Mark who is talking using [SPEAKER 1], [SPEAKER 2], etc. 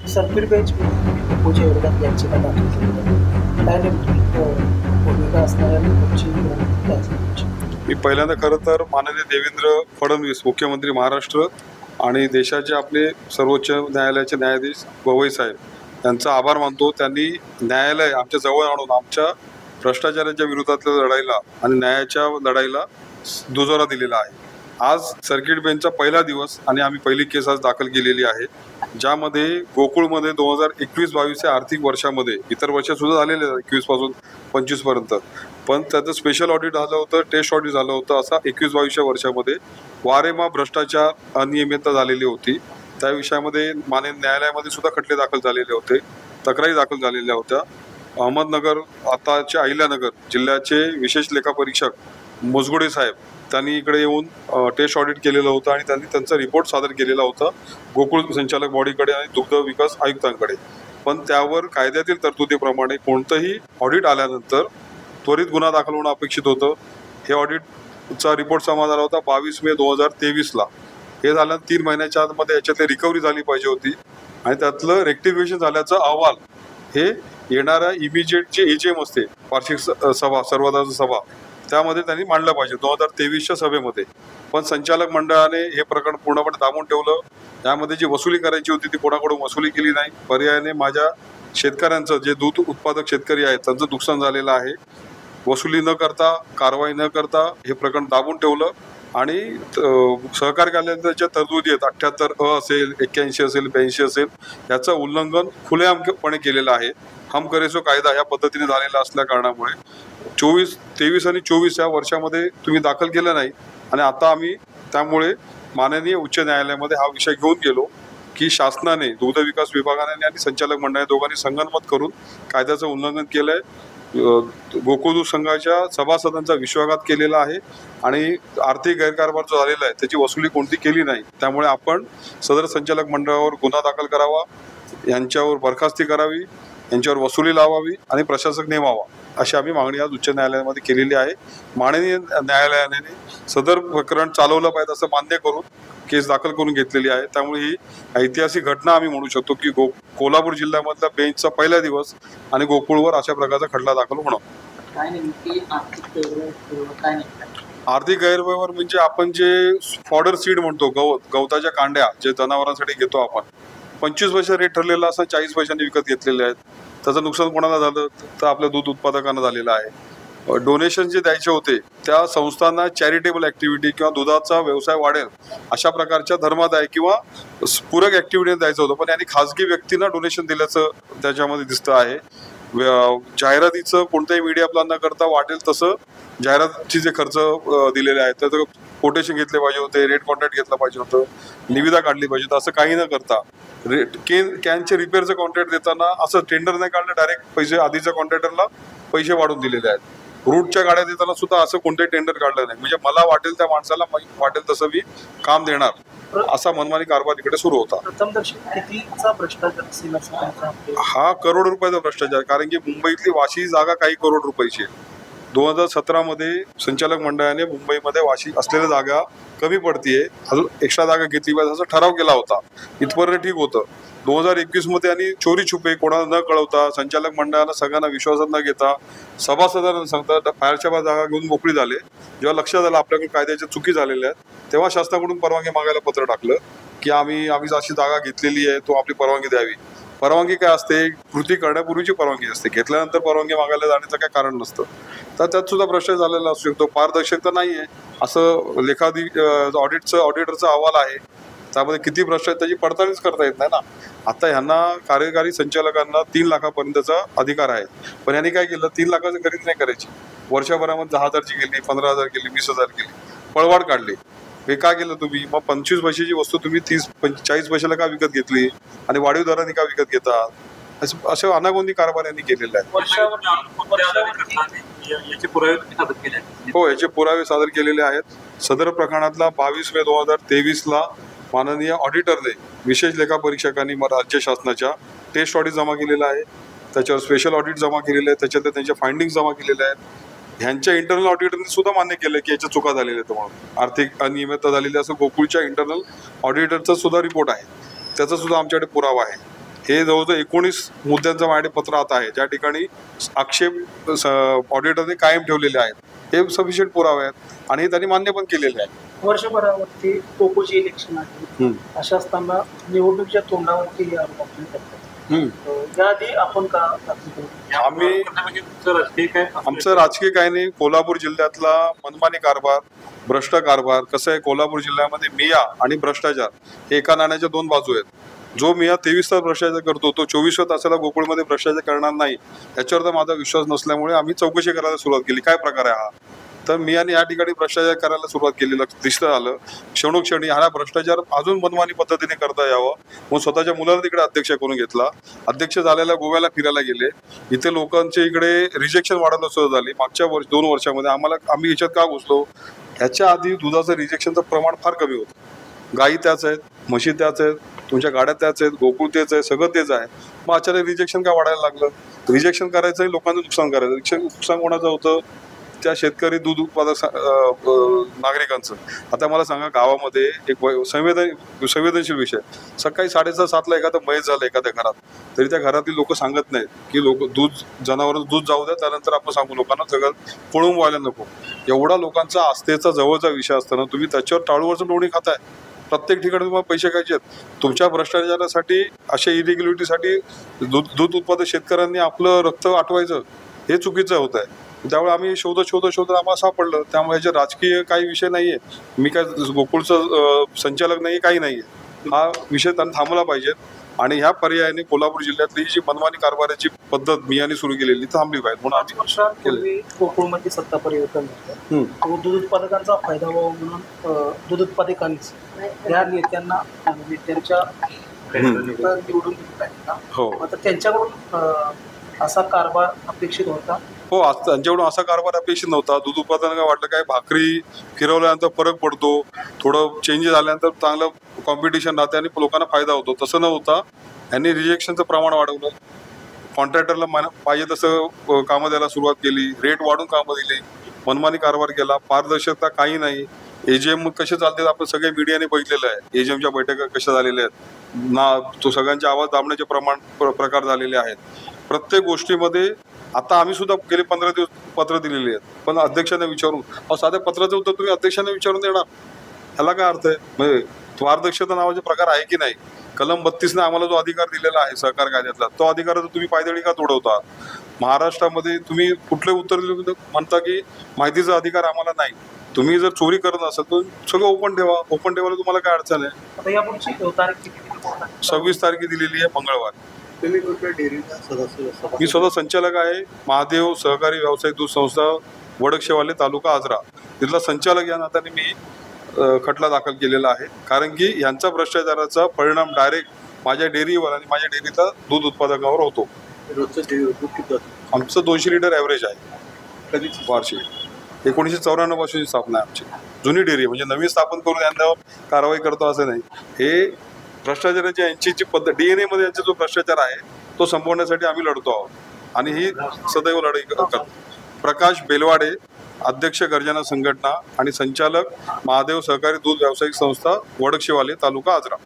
[SPEAKER 1] Circuit bench पूजे विरोधात याचिका दाखल केली काय नेमकी भूमिका असणाऱ्या
[SPEAKER 2] मी पहिल्यांदा खरं तर माननीय देवेंद्र फडणवीस मुख्यमंत्री महाराष्ट्र आणि देशाचे आपले सर्वोच्च न्यायालयाचे न्यायाधीश गवई साहेब यांचा आभार मानतो. त्यांनी न्यायालय आमच्या जवळ आणून आमच्या भ्रष्टाचाराच्या विरोधातल्या लढाईला आणि न्यायाच्या लढाईला दुजोरा दिलेला आहे. आज सर्किट बेंचचा पहिला दिवस आणि आम्ही पहिली केस आज दाखल केलेली आहे, ज्यामध्ये गोकुळमध्ये 2021-22 या आर्थिक वर्षामध्ये इतर वर्ष सुद्धा झालेले 21 पासून 25 पर्यंत, पण त्याचं स्पेशल ऑडिट झालं होतं, टेस्ट ऑडिट झालं होतं. असा 21-22 वर्षामध्ये वारेमाप भ्रष्टाचार अनियमितता झालेली होती. त्या विषयामध्ये माननीय न्यायालयामध्ये सुद्धा खटले दाखल झालेले होते, तक्रारी दाखल झालेल्या होत्या. अहमदनगर आताचे अहिल्यानगर जिल्ह्याचे विशेष लेखापरीक्षक मुजगुडे साहेब त्यांनी इकडे येऊन टेस्ट ऑडिट केलेलं होतं आणि त्यांनी त्यांचा रिपोर्ट सादर केलेला होता गोकुळ संचालक बॉडीकडे आणि दुग्ध विकास आयुक्तांकडे. पण त्यावर कायद्यातील तरतुदीप्रमाणे कोणतंही ऑडिट आल्यानंतर त्वरित गुन्हा दाखल होणं अपेक्षित होतं. हे ऑडिटचा रिपोर्ट जमा झाला होता 22 मे 2023ला. हे झालं 3 महिन्याच्या आतमध्ये याच्यातली रिकव्हरी झाली पाहिजे होती आणि त्यातलं रेक्टिफिकेशन झाल्याचा अहवाल हे येणाऱ्या इमिजिएट जे एजीएम असते वार्षिक सभा सर्वसाधारण सभा त्यामध्ये त्यांनी मांडलं पाहिजे 2023च्या सभेमध्ये. पण संचालक मंडळाने हे प्रकरण पूर्णपणे दाबून ठेवलं. यामध्ये जी वसुली करायची होती ती कोणाकडून वसुली केली नाही. पर्यायाने माझ्या शेतकऱ्यांचं जे दूध उत्पादक शेतकरी आहेत त्यांचं नुकसान झालेलं आहे. वसुली न करता कारवाई न करता हे प्रकरण दाबून ठेवलं आणि सहकार कायद्याच्या तरतुदी आहेत 78 असेल, 81 असेल, 82 असेल, याचं उल्लंघन खुलेआमपणे केलेलं आहे. हम करे सो कायदा या पद्धतीने झालेला असल्या कारणामुळे 24, 23 आणि 24 या वर्षामध्ये तुम्ही दाखल केलं नाही आणि आता आम्ही त्यामुळे माननीय उच्च न्यायालयामध्ये हा विषय घेऊन गेलो की शासनाने दुग्ध विकास विभागाने आणि संचालक मंडळाने दोघांनी संगनमत करून कायद्याचं उल्लंघन केलंय. गोकुळ दूध संघाच्या सभासदांचा विश्वासघात केलेला आहे आणि आर्थिक गैरकारभार जो झालेला आहे त्याची वसुली कोणती केली नाही. त्यामुळे आपण सदर संचालक मंडळावर गुन्हा दाखल करावा, यांच्यावर बरखास्ती करावी, यांच्यावर वसुली लावावी आणि प्रशासक नेमावा अशी आम्ही मागणी आज उच्च न्यायालयामध्ये केलेली आहे. माननीय न्यायालयाने सदर प्रकरण चालवलं पाहिजे असं मान्य करून केस दाखल करून घेतलेली आहे. त्यामुळे ही ऐतिहासिक घटना आम्ही म्हणू शकतो की कोल्हापूर जिल्ह्यामधला बेंचचा पहिला दिवस आणि गोकुळवर अशा प्रकारचा खटला दाखल होणं. आर्थिक गैरव्यवहार म्हणजे आपण जे फॉडर सीड म्हणतो, गवताच्या कांड्या जे जनावरांसाठी घेतो आपण, 25 पैसे रेट ठरलेला असं 40 पैशांनी विकत घेतलेले आहेत. त्याचं नुकसान कोणाला झालं तर आपल्या दूध उत्पादकांना झालेलं आहे. डोनेशन जे द्यायचे होते त्या संस्थांना चॅरिटेबल ऍक्टिव्हिटी किंवा दुधाचा व्यवसाय वाढेल अशा प्रकारच्या धर्मादाय किंवा पूरक ऍक्टिव्हिटी द्यायचं होतं, पण यांनी खासगी व्यक्तींना डोनेशन दिल्याचं त्याच्यामध्ये दिसतं आहे. जाहिरातीचं कोणत्याही मीडिया प्लॅन न करता वाटेल तसं जाहिरातीचे जे खर्च दिलेले आहेत त्याचं कोटेशन घेतले पाहिजे होते, रेट कॉन्ट्रॅक्ट घेतला पाहिजे होतं, निविदा काढली पाहिजे, असं काही न करता कॅनचे रिपेअरचं कॉन्ट्रॅक्ट देताना असं टेंडर नाही काढलं, डायरेक्ट पैसे आधीच्या कॉन्ट्रॅक्टरला पैसे वाढून दिलेले आहेत. रूटच्या गाड्या देताना सुद्धा असं कोणतेही टेंडर काढलं नाही. म्हणजे मला वाटेल त्या माणसाला वाटेल तसं मी काम देणार असा मनमानी कारभार इकडे सुरू होता. हा करोड रुपयाचा भ्रष्टाचार, कारण की मुंबईतली वाशी जागा काही करोड रुपयाची आहे. 2017 मध्ये संचालक मंडळाने मुंबईमध्ये वाशी असलेल्या जागा कमी पडतीये, अजून एक्स्ट्रा जागा घेतली पाहिजे असा ठराव केला होता. इथपर्यंत ठीक होतं. 2021 मध्ये आणि चोरी छुपे कोणाला न कळवता संचालक मंडळाला सगळ्यांना विश्वासात न घेता सभासदांना सांगता बाहेरच्या जागा घेऊन मोकळी झाले. जेव्हा लक्षात आलं आपल्याकडे कायद्याच्या चुकी झालेल्या आहेत तेव्हा शासनाकडून परवानगी मागायला पत्र टाकलं की आम्ही अशी जागा घेतलेली आहे, तो आपली परवानगी द्यावी. परवानगी काय असते? कृती करण्यापूर्वीची परवानगी असते, घेतल्यानंतर परवानगी मागायला जाण्याचं काय कारण नसतं. तर त्यात सुद्धा भ्रष्टाचार झालेला असू शकतो. पारदर्शकता नाहीये असं ऑडिटरचा अहवाल आहे. त्यामध्ये किती भ्रष्टाचार त्याची पडताळणीच करता येत नाही ना. आता ह्यांना कार्यकारी संचालकांना 3 लाखापर्यंतचा अधिकार आहे, पण यांनी काय केलं, 3 लाखाची खरेदी नाही करायची, वर्षभरामध्ये 10,000ची केली, 15,000 केली, 20,000 केली, पळवाट काढली. हे का केलं तुम्ही? मग 25 पैशाची वस्तू तुम्ही 30-40 पैशाला का विकत घेतली आणि वाढीव दराने का विकत घेतात? अशा अनागोंदी कारभार यांनी केलेला आहे. हो, याचे पुरावे सादर केलेले आहेत. सदर प्रकरणातला 22 मे 2023ला माननीय ऑडिटरने विशेष लेखापरीक्षकांनी राज्य शासनाच्या टेस्ट ऑडिट जमा केलेला आहे, त्याच्यावर स्पेशल ऑडिट जमा केलेलं आहे, त्याच्यातले त्यांच्या फाइंडिंग जमा केलेल्या आहेत. ह्यांच्या इंटरनल ऑडिटरने सुद्धा मान्य केलं की याच्या चुका झालेल्या आहेत म्हणून, आर्थिक अनियमितता झालेली असं गोकुळच्या इंटरनल ऑडिटरचा सुद्धा रिपोर्ट आहे, त्याचा सुद्धा आमच्याकडे पुरावा आहे. हे जवळजवळ 19 मुद्द्यांचं माझ्याकडे पत्र आता आहे, ज्या ठिकाणी आक्षेप ऑडिटरने कायम ठेवलेले आहेत. हे सफिशियंट पुरावे आहेत आणि हे त्यांनी मान्य पण केलेले आहे.
[SPEAKER 1] वर्षभरावरती कोकोचे इलेक्शन आहे, अशा असताना निवडणुकीच्या तोंडावरती हे आरोप आपण करतात. याआधी आपण का
[SPEAKER 2] आम्ही आमचं राजकीय काही नाही. कोल्हापूर जिल्ह्यातला मनमानी कारभार, भ्रष्ट कारभार कसं आहे, कोल्हापूर जिल्ह्यामध्ये मिया आणि भ्रष्टाचार हे एका नाण्याच्या दोन बाजू आहेत. जो मिया 23 तास भ्रष्टाचार करतो तो 24व्या तासाला गोकुळमध्ये भ्रष्टाचार करणार नाही, याच्यावर तर माझा विश्वास नसल्यामुळे आम्ही चौकशी करायला सुरुवात केली. काय प्रकार आहे हा? तर मियाने या ठिकाणी भ्रष्टाचार करायला सुरुवात केली, दिसलं आलं. क्षणोक्षणी हा भ्रष्टाचार अजून मनमानी पद्धतीने करता यावं मग स्वतःच्या मुलाला तिकडे अध्यक्ष करून घेतला. अध्यक्ष झालेल्या गोव्याला फिरायला गेले. इथे लोकांचे इकडे रिजेक्शन वाढायला सुरुवात झाली. मागच्या 2 वर्षामध्ये आम्ही याच्यात का घुसलो? ह्याच्या आधी दुधाचं रिजेक्शनचं प्रमाण फार कमी होतं. गायी त्याच आहेत, म्हशी त्याच आहेत, तुमच्या गाड्या त्याच आहेत, गोकुळ तेच आहे, सगळं तेच आहे. मग अचानक रिजेक्शन का वाढायला लागलं? रिजेक्शन करायचं, लोकांचं नुकसान करायचं. नुकसान कोणाचं होतं? त्या शेतकरी दूध उत्पादक नागरिकांचं. आता मला सांगा, गावामध्ये एक संवेदनशील विषय, सकाळी 6:30-7ला एखादं मयत झालं एखाद्या घरात, तरी त्या घरातील लोक सांगत नाहीत की जनावरांचं दूध जाऊ द्या, त्यानंतर आपण सांगू लोकांना, सगळं पळून व्हायला नको. एवढा लोकांचा आस्थेचा जवळचा विषय असताना तुम्ही त्याच्यावर टाळूवरचं लोणी खाताय. प्रत्येक ठिकाणी तुम्हाला पैसे खायचे आहेत. तुमच्या भ्रष्टाचारासाठी, अशा इलिग्युलिटीसाठी दूध उत्पादक शेतकऱ्यांनी आपलं रक्त आटवायचं, हे चुकीचं होत आहे. त्यामुळे आम्ही शोधत आम्हाला सापडलं. त्यामुळे ह्याचे राजकीय काही विषय नाहीये. मी काय गोकुळचं संचालक नाही, काही नाहीये. हा विषय त्यांना थांबला पाहिजे आणि ह्या पर्यायाने कोल्हापूर जिल्ह्यातली जी मनमानी कारभाराची पद्धत मियाने सुरू केलेली थांबली पाहिजे म्हणून आम्ही
[SPEAKER 1] वर्षांपूर्वी कोकणमध्ये सत्ता परिवर्तन झालं. दूध उत्पादकांचा फायदा व्हावा म्हणून दूध उत्पादकांनीच या नेत्यांच्या निवडून दिली पाहिजे.
[SPEAKER 2] हो,
[SPEAKER 1] आता त्यांच्याकडून असा कारभार अपेक्षित होता.
[SPEAKER 2] हो, त्यांच्याकडून असा कारभार अपेक्षित नव्हता. दूध उत्पादनाला वाटलं काय भाकरी फिरवल्यानंतर फरक पडतो, थोडं चेंजेस आल्यानंतर चांगलं कॉम्पिटिशन राहते आणि लोकांना फायदा होतो. तसं न होता यांनी रिजेक्शनचं प्रमाण वाढवलं. कॉन्ट्रॅक्टरला पाहिजे तसं कामं द्यायला सुरुवात केली, रेट वाढून कामं दिली, मनमानी कारभार केला, पारदर्शकता काही नाही. AGM कसे चालतात आपण सगळे मीडियाने बघितलेलं आहे. AGMच्या बैठका कशा झालेल्या आहेत ना, तो सगळ्यांचे आवाज दाबण्याचे प्रकार झालेले आहेत. प्रत्येक गोष्टीमध्ये आता आम्ही सुद्धा गेले 15 दिवस पत्र दिलेली आहेत, पण अध्यक्षांना विचारून, साध्या पत्राचं उत्तर तुम्ही अध्यक्षांना विचारून देणार, ह्याला काय अर्थ आहे? म्हणजे पारदर्शकता नावाचे प्रकार आहे की नाही? कलम 32ने आम्हाला जो अधिकार दिलेला आहे सहकार कायद्यातला, तो अधिकार तुम्ही पायदळी का तोडवता? महाराष्ट्रामध्ये तुम्ही कुठले उत्तर दिले म्हणता की माहितीचा अधिकार आम्हाला नाही. तुम्ही जर चोरी करत असाल तर सगळं ओपन ठेवा. ओपन ठेवायला तुम्हाला काय अडचण आहे?
[SPEAKER 1] आता यापुढची तारीख किती?
[SPEAKER 2] 26 तारखे दिलेली आहे, मंगळवार.
[SPEAKER 1] तुम्ही कुठल्या डेअरीचा सदस्य?
[SPEAKER 2] मी स्वतः संचालक आहे, महादेव सहकारी व्यावसायिक दूध संस्था, वडकशेवाले, तालुका आजरा. तिथला संचालक या नात्याने मी खटला दाखल केलेला आहे, कारण की यांचा भ्रष्टाचाराचा परिणाम डायरेक्ट माझ्या डेअरीवर आणि माझ्या डेअरीचा दूध उत्पादकावर होतो. आमचं 200 लिटर ॲव्हरेज आहे कधीच वार्षिक. 1994 पासूनची स्थापना आहे आमची. जुनी डेअरी म्हणजे नवीन स्थापन करून यांच्यावर कारवाई करतो असं नाही. हे भ्रष्टाचाराची यांची जी पद्धत, DNA मध्ये यांचा जो भ्रष्टाचार आहे तो संपवण्यासाठी आम्ही लढतो आहोत आणि ही सदैव लढाई करतो. प्रकाश बेलवाडे, अध्यक्ष गर्जना संघटना आणि संचालक महादेव सहकारी दूध व्यावसायिक संस्था, वडकशेवाले, तालुका आजरा.